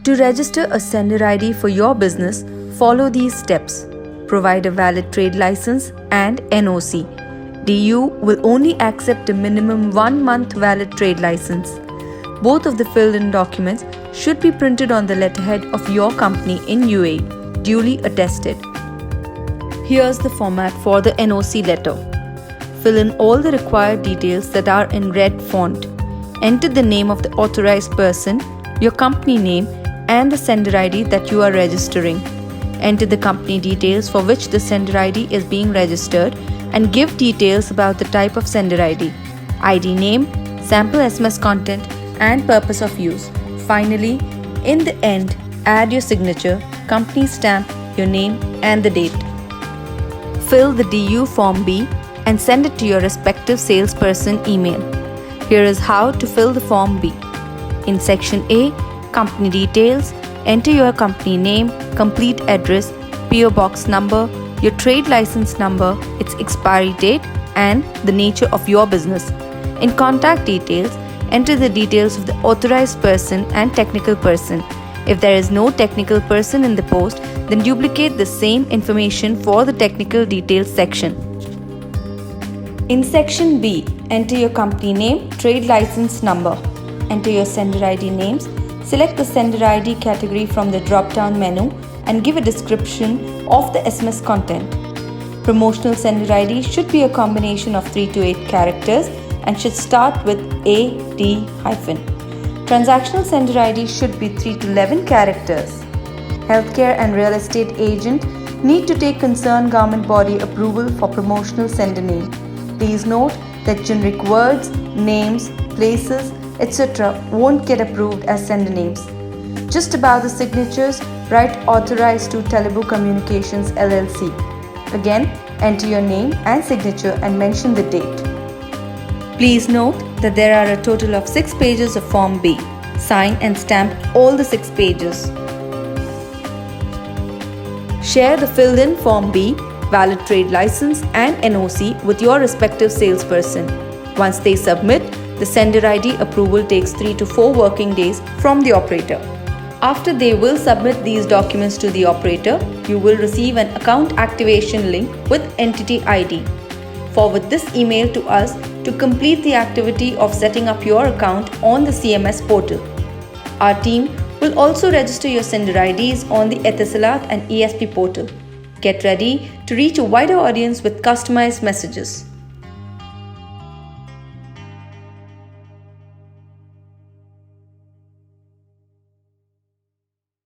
To register a sender ID for your business, follow these steps. Provide a valid trade license and NOC. DU will only accept a minimum 1-month valid trade license. Both of the filled-in documents should be printed on the letterhead of your company in UAE, duly attested. Here's the format for the NOC letter. Fill in all the required details that are in red font. Enter the name of the authorized person, your company name, and the sender ID that you are registering. Enter the company details for which the sender ID is being registered and give details about the type of sender ID name, sample SMS content, and purpose of use. Finally, in the end, add your signature, company stamp, your name, and the date. Fill the DU Form B and send it to your respective salesperson email. Here is how to fill the Form B. In Section A, Company Details, enter your company name, complete address, PO Box number, your trade license number, its expiry date, and the nature of your business. In Contact Details, enter the details of the authorized person and technical person. If there is no technical person in the post, then duplicate the same information for the Technical Details section. In Section B, enter your company name, trade license number. Enter your sender ID names. Select the sender ID category from the drop-down menu and give a description of the SMS content. Promotional sender ID should be a combination of 3 to 8 characters and should start with AD-. Transactional sender ID should be 3 to 11 characters. Healthcare and real estate agent need to take concerned government body approval for promotional sender name. Please note that generic words, names, places, etc. won't get approved as sender names. Just above the signatures, write Authorized to Telugu Communications LLC. Again, enter your name and signature and mention the date. Please note that there are a total of 6 pages of Form B. Sign and stamp all the 6 pages. Share the filled-in Form B, valid trade license, and NOC with your respective salesperson. Once they submit, the sender ID approval takes 3 to 4 working days from the operator. After they will submit these documents to the operator, you will receive an account activation link with entity ID. Forward this email to us to complete the activity of setting up your account on the CMS portal. Our team will also register your sender IDs on the Etisalat and ESP portal. Get ready to reach a wider audience with customized messages.